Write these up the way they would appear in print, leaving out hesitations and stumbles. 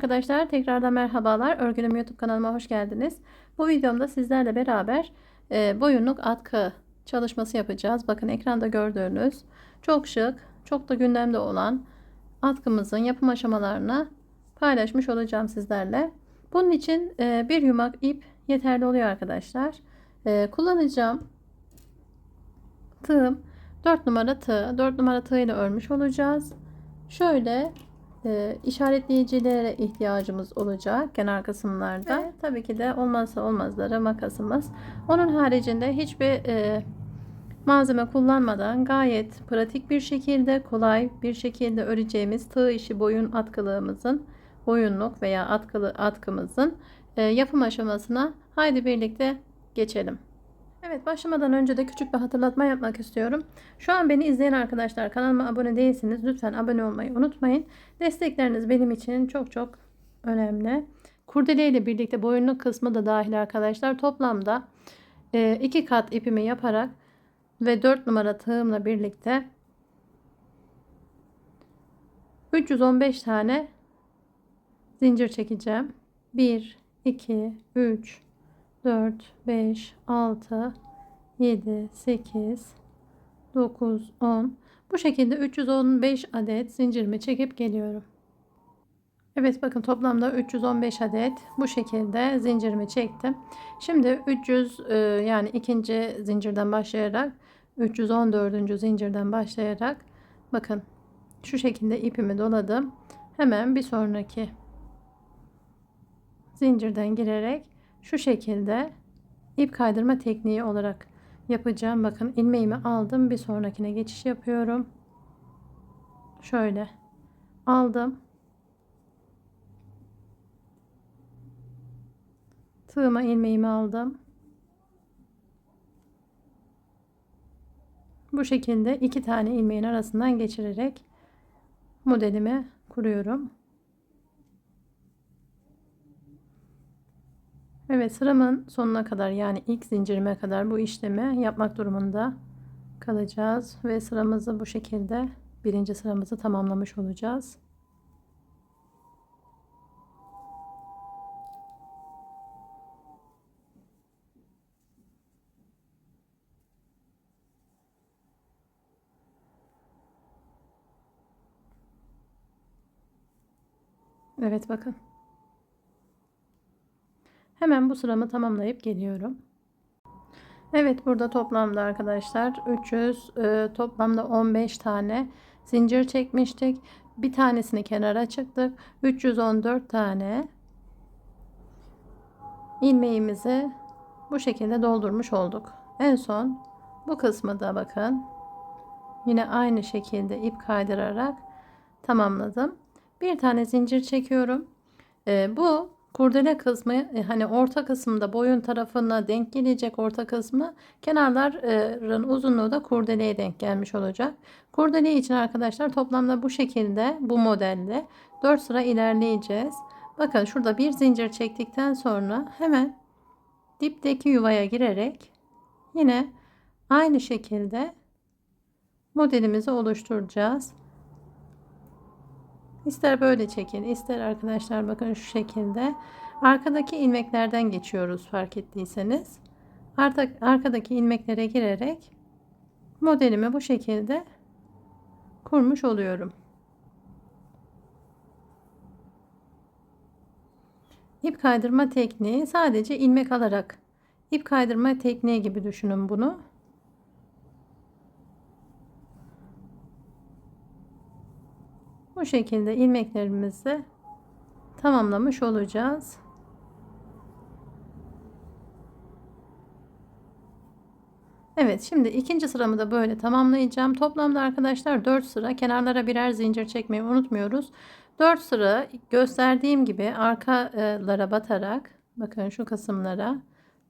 arkadaşlar, tekrardan merhabalar. Örgülüm YouTube kanalıma hoş geldiniz. Bu videomda sizlerle beraber boyunluk atkı çalışması yapacağız. Bakın ekranda gördüğünüz çok şık, çok da gündemde olan atkımızın yapım aşamalarını paylaşmış olacağım sizlerle. Bunun için bir yumak ip yeterli oluyor arkadaşlar. Kullanacağım tığım 4 numara tığ. 4 numara tığ ile örmüş olacağız. Şöyle işaretleyicilere ihtiyacımız olacak kenar kısımlarda. Ve tabii ki de olmazsa olmazları makasımız. Onun haricinde hiçbir malzeme kullanmadan gayet pratik bir şekilde, kolay bir şekilde öreceğimiz tığ işi boyun atkılığımızın, boyunluk veya atkımızın yapım aşamasına haydi birlikte geçelim. Evet, başlamadan önce de küçük bir hatırlatma yapmak istiyorum. Şu an beni izleyen arkadaşlar, kanalıma abone değilsiniz. Lütfen abone olmayı unutmayın. Destekleriniz benim için çok çok önemli. Kurdele ile birlikte boyunluk kısmı da dahil arkadaşlar. Toplamda 2 kat ipimi yaparak ve 4 numara tığımla birlikte 315 tane zincir çekeceğim. 1, 2, 3, 4, 5, 6, 7, 8, 9, 10. Bu şekilde 315 adet zincirimi çekip geliyorum. Evet, bakın toplamda 315 adet bu şekilde zincirimi çektim. Şimdi 300 yani ikinci zincirden başlayarak 314. zincirden başlayarak bakın şu şekilde ipimi doladım. Hemen bir sonraki zincirden girerek şu şekilde ip kaydırma tekniği olarak yapacağım. Bakın ilmeğimi aldım, bir sonrakine geçiş yapıyorum. Şöyle aldım, tığıma ilmeğimi aldım. Bu şekilde iki tane ilmeğin arasından geçirerek modelimi kuruyorum. Evet, sıramın sonuna kadar, yani ilk zincirime kadar bu işlemi yapmak durumunda kalacağız ve sıramızı bu şekilde, birinci sıramızı tamamlamış olacağız. Evet, bakın. Hemen bu sıramı tamamlayıp geliyorum. Evet, burada toplamda arkadaşlar 300 toplamda 15 tane zincir çekmiştik. Bir tanesini kenara çıktık. 314 tane ilmeğimizi bu şekilde doldurmuş olduk. En son bu kısmı da bakın yine aynı şekilde ip kaydırarak tamamladım. Bir tane zincir çekiyorum. Bu kurdele kısmı hani orta kısımda boyun tarafına denk gelecek, orta kısmı, kenarların uzunluğu da kurdeleye denk gelmiş olacak. Kurdele için arkadaşlar toplamda bu şekilde, bu modelde 4 sıra ilerleyeceğiz. Bakın şurada bir zincir çektikten sonra hemen dipteki yuvaya girerek yine aynı şekilde modelimizi oluşturacağız. İster böyle çekin, ister arkadaşlar bakın şu şekilde arkadaki ilmeklerden geçiyoruz, fark ettiyseniz. Artık arkadaki ilmeklere girerek modelimi bu şekilde kurmuş oluyorum. İp kaydırma tekniği, sadece ilmek alarak ip kaydırma tekniği gibi düşünün bunu. Bu şekilde ilmeklerimizi tamamlamış olacağız. Evet, şimdi ikinci sıramı da böyle tamamlayacağım. Toplamda arkadaşlar 4 sıra, kenarlara birer zincir çekmeyi unutmuyoruz. 4 sıra gösterdiğim gibi arkalara batarak, bakın şu kısımlara,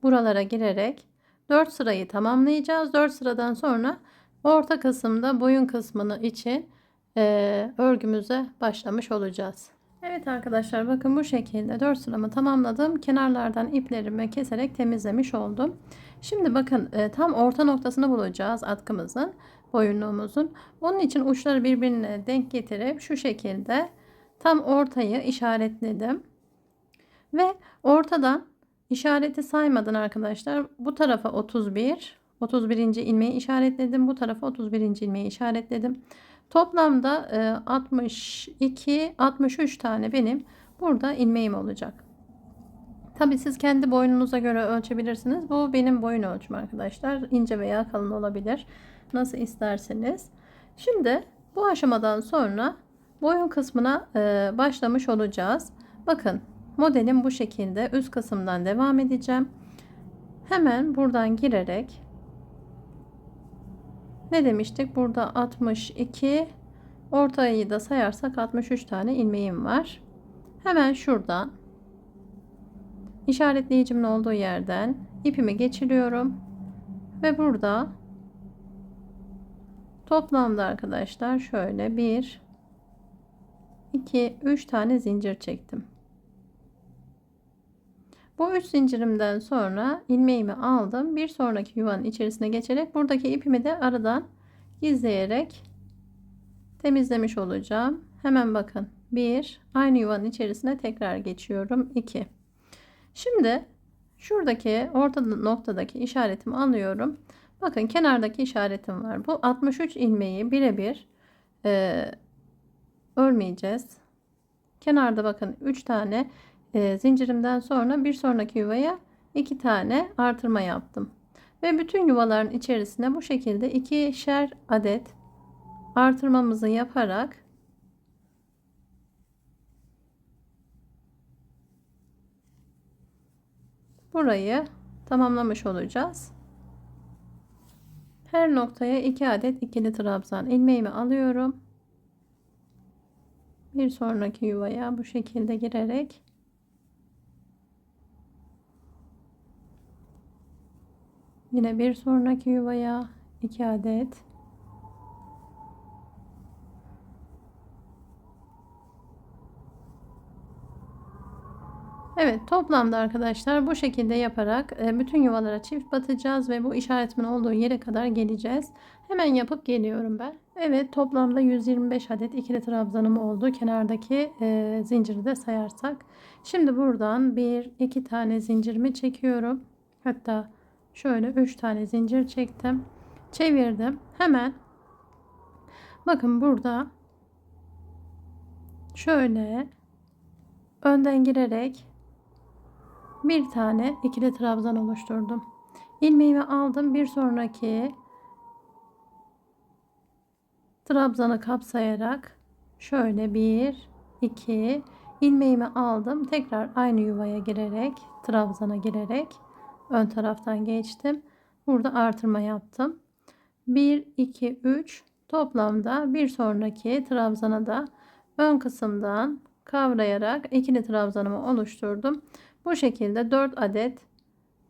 buralara girerek 4 sırayı tamamlayacağız. 4 sıradan sonra orta kısımda boyun kısmını için örgümüze başlamış olacağız. Evet arkadaşlar, bakın bu şekilde 4 sıramı tamamladım. Kenarlardan iplerimi keserek temizlemiş oldum. Şimdi bakın tam orta noktasını bulacağız atkımızın, boyunluğumuzun. Onun için uçları birbirine denk getirip şu şekilde Tam ortayı işaretledim. Ve ortadan işareti saymadan arkadaşlar bu tarafa 31. ilmeği işaretledim. Bu tarafa 31. ilmeği işaretledim. Toplamda 63 tane benim burada ilmeğim olacak. Tabi siz kendi boyununuza göre ölçebilirsiniz. Bu benim boyun ölçüm arkadaşlar. İnce veya kalın olabilir. Nasıl isterseniz. Şimdi bu aşamadan sonra boyun kısmına başlamış olacağız. Bakın modelim bu şekilde. Üst kısımdan devam edeceğim. Hemen buradan girerek ne demiştik? Burada 62, ortayı da sayarsak 63 tane ilmeğim var. Hemen şuradan işaretleyicimin olduğu yerden ipimi geçiriyorum ve burada toplamda arkadaşlar şöyle 1 2 3 tane zincir çektim. Bu 3 zincirimden sonra ilmeğimi aldım. Bir sonraki yuvanın içerisine geçerek buradaki ipimi de aradan gizleyerek temizlemiş olacağım. Hemen bakın. 1, aynı yuvanın içerisine tekrar geçiyorum. 2. Şimdi şuradaki orta noktadaki işaretimi alıyorum. Bakın kenardaki işaretim var. Bu 63 ilmeği birebir örmeyeceğiz. Kenarda bakın 3 tane zincirimden sonra bir sonraki yuvaya 2 tane artırma yaptım. Ve bütün yuvaların içerisine bu şekilde 2'şer adet artırmamızı yaparak burayı tamamlamış olacağız. Her noktaya 2 adet ikili trabzan ilmeğimi alıyorum. Bir sonraki yuvaya bu şekilde girerek yine bir sonraki yuvaya 2 adet, evet, toplamda arkadaşlar bu şekilde yaparak bütün yuvalara çift batacağız ve bu işaretimin olduğu yere kadar geleceğiz. Hemen yapıp geliyorum ben. Evet, toplamda 125 adet ikili trabzanım oldu. Kenardaki zinciri de sayarsak. Şimdi buradan 1-2 tane zincirimi çekiyorum. Hatta şöyle 3 tane zincir çektim. Çevirdim. Hemen bakın burada şöyle önden girerek bir tane ikili trabzan oluşturdum. İlmeğimi aldım. Bir sonraki trabzanı kapsayarak şöyle 1 2 ilmeğimi aldım. Tekrar aynı yuvaya girerek trabzana girerek ön taraftan geçtim. Burada artırma yaptım. 1 2 3 toplamda bir sonraki trabzana da ön kısımdan kavrayarak ikili trabzanımı oluşturdum. Bu şekilde 4 adet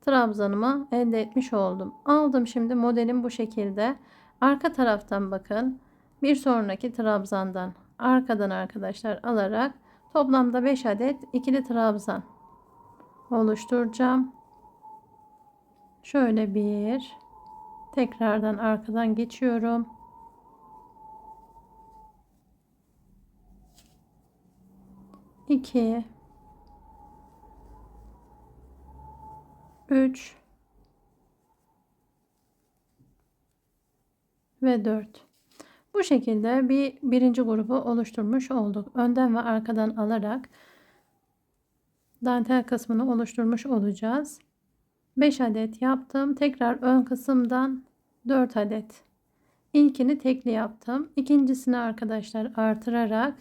trabzanımı elde etmiş oldum. Aldım, şimdi modelim bu şekilde. Arka taraftan bakın. Bir sonraki trabzandan arkadan arkadaşlar alarak toplamda 5 adet ikili trabzan oluşturacağım. Şöyle bir, tekrardan arkadan geçiyorum. 2 3 ve 4. Bu şekilde birinci grubu oluşturmuş olduk. Önden ve arkadan alarak dantel kısmını oluşturmuş olacağız. 5 adet yaptım. Tekrar ön kısımdan 4 adet. İlkini tekli yaptım. İkincisini arkadaşlar artırarak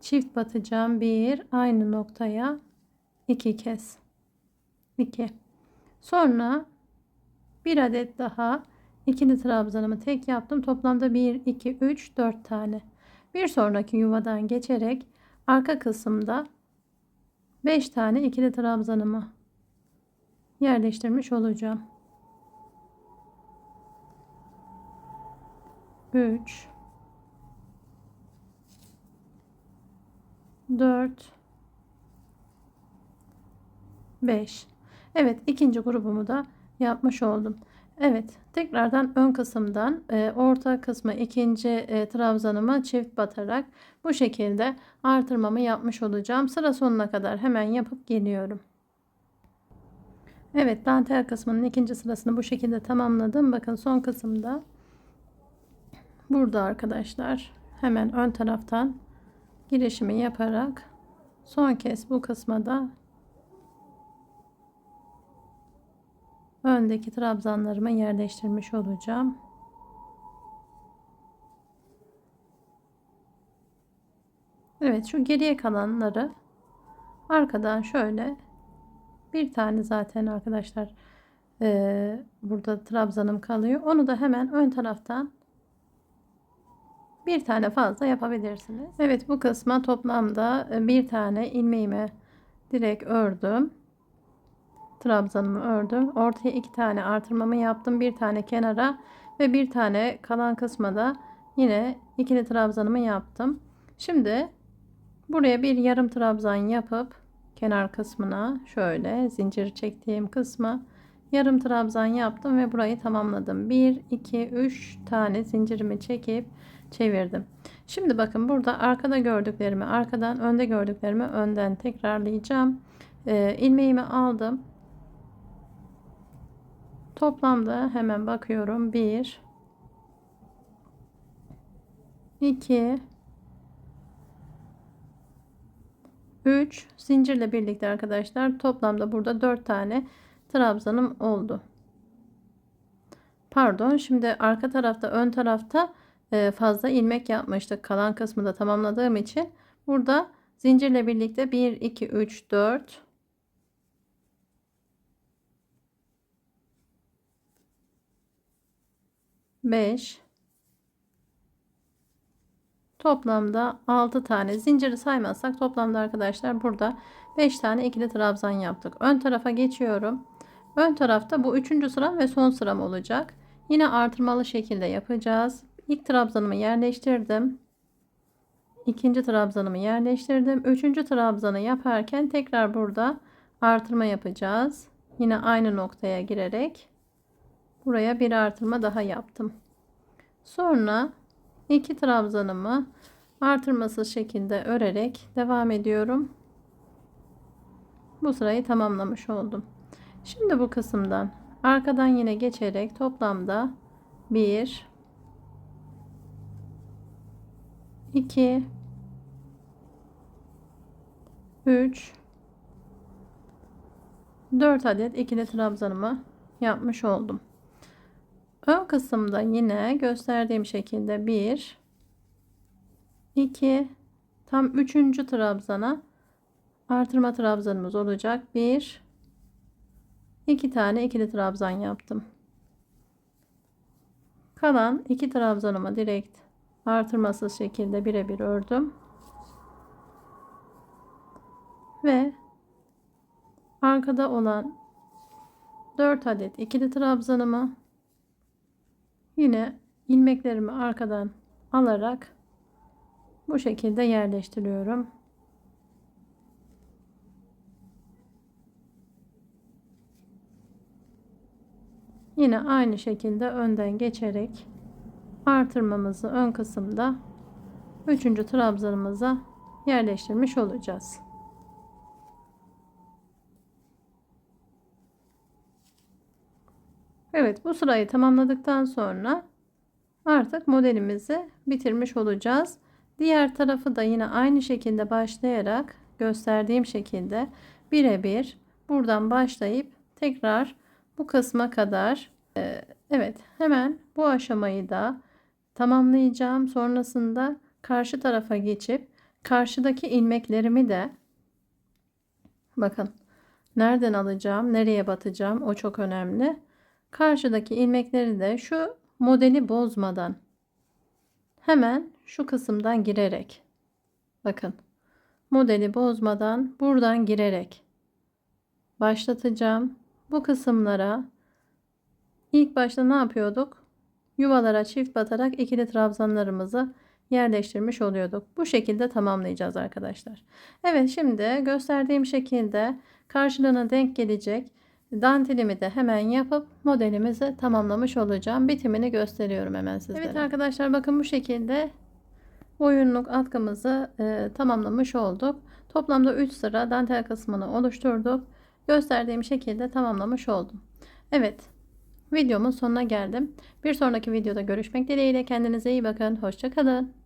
çift batacağım. 1, aynı noktaya 2 kez. 2. Sonra bir adet daha ikili trabzanımı tek yaptım. Toplamda 1 2 3 4 tane. Bir sonraki yuvadan geçerek arka kısımda 5 tane ikili trabzanımı yerleştirmiş olacağım. 3 4 5. Evet, ikinci grubumu da yapmış oldum. Evet, tekrardan ön kısımdan orta kısmı ikinci trabzanıma çift batarak bu şekilde artırmamı yapmış olacağım. Sıra sonuna kadar hemen yapıp geliyorum. Evet, dantel kısmının ikinci sırasını bu şekilde tamamladım. Bakın son kısımda burada arkadaşlar hemen ön taraftan girişimi yaparak son kez bu kısma da öndeki trabzanlarımı yerleştirmiş olacağım. Evet, şu geriye kalanları arkadan şöyle bir tane zaten arkadaşlar burada trabzanım kalıyor. Onu da hemen ön taraftan bir tane fazla yapabilirsiniz. Evet, bu kısma toplamda bir tane ilmeğimi direkt ördüm. Trabzanımı ördüm. Ortaya iki tane artırmamı yaptım. Bir tane kenara ve bir tane kalan kısma da yine ikili trabzanımı yaptım. Şimdi buraya bir yarım trabzan yapıp kenar kısmına şöyle zincir çektiğim kısma yarım trabzan yaptım ve burayı tamamladım. 1 2 3 tane zincirimi çekip çevirdim. Şimdi bakın burada arkada gördüklerimi arkadan, önde gördüklerimi önden tekrarlayacağım. İlmeğimi aldım. Toplamda hemen bakıyorum. 1 2 3 zincirle birlikte arkadaşlar toplamda burada 4 tane trabzanım oldu. Pardon, şimdi arka tarafta ön tarafta fazla ilmek yapmıştık. Kalan kısmı da tamamladığım için burada zincirle birlikte 1 2 3 4 5 toplamda 6 tane zinciri saymazsak toplamda arkadaşlar burada 5 tane ikili trabzan yaptık. Ön tarafa geçiyorum. Ön tarafta bu üçüncü sıram ve son sıram olacak. Yine artırmalı şekilde yapacağız. İlk trabzanımı yerleştirdim. İkinci trabzanımı yerleştirdim. Üçüncü trabzanı yaparken tekrar burada artırma yapacağız. Yine aynı noktaya girerek buraya bir artırma daha yaptım. Sonra iki trabzanımı artırmasız şekilde örerek devam ediyorum. Bu sırayı tamamlamış oldum. Şimdi bu kısımdan arkadan yine geçerek toplamda 1 2 3 4 adet ikili trabzanımı yapmış oldum. Ön kısımda yine gösterdiğim şekilde 1 2 tam 3. trabzana artırma trabzanımız olacak. 1 2 tane ikili trabzan yaptım. Kalan 2 trabzanımı direkt artırmasız şekilde birebir ördüm. Ve arkada olan 4 adet ikili trabzanımı yine ilmeklerimi arkadan alarak bu şekilde yerleştiriyorum. Yine aynı şekilde önden geçerek artırmamızı ön kısımda 3. trabzanımıza yerleştirmiş olacağız. Evet, bu sırayı tamamladıktan sonra artık modelimizi bitirmiş olacağız. Diğer tarafı da yine aynı şekilde başlayarak gösterdiğim şekilde birebir buradan başlayıp tekrar bu kısma kadar evet, hemen bu aşamayı da tamamlayacağım. Sonrasında karşı tarafa geçip karşıdaki ilmeklerimi de bakın nereden alacağım, nereye batacağım, o çok önemli. Karşıdaki ilmekleri de şu modeli bozmadan hemen şu kısımdan girerek bakın modeli bozmadan buradan girerek başlatacağım. Bu kısımlara ilk başta ne yapıyorduk? Yuvalara çift batarak ikili trabzanlarımızı yerleştirmiş oluyorduk. Bu şekilde tamamlayacağız arkadaşlar. Evet, şimdi gösterdiğim şekilde karşılığına denk gelecek dantelimi de hemen yapıp modelimizi tamamlamış olacağım. Bitimini gösteriyorum hemen sizlere. Evet arkadaşlar, bakın bu şekilde boyunluk atkımızı tamamlamış olduk. Toplamda 3 sıra dantel kısmını oluşturduk. Gösterdiğim şekilde tamamlamış oldum. Evet, videomun sonuna geldim. Bir sonraki videoda görüşmek dileğiyle. Kendinize iyi bakın. Hoşça kalın.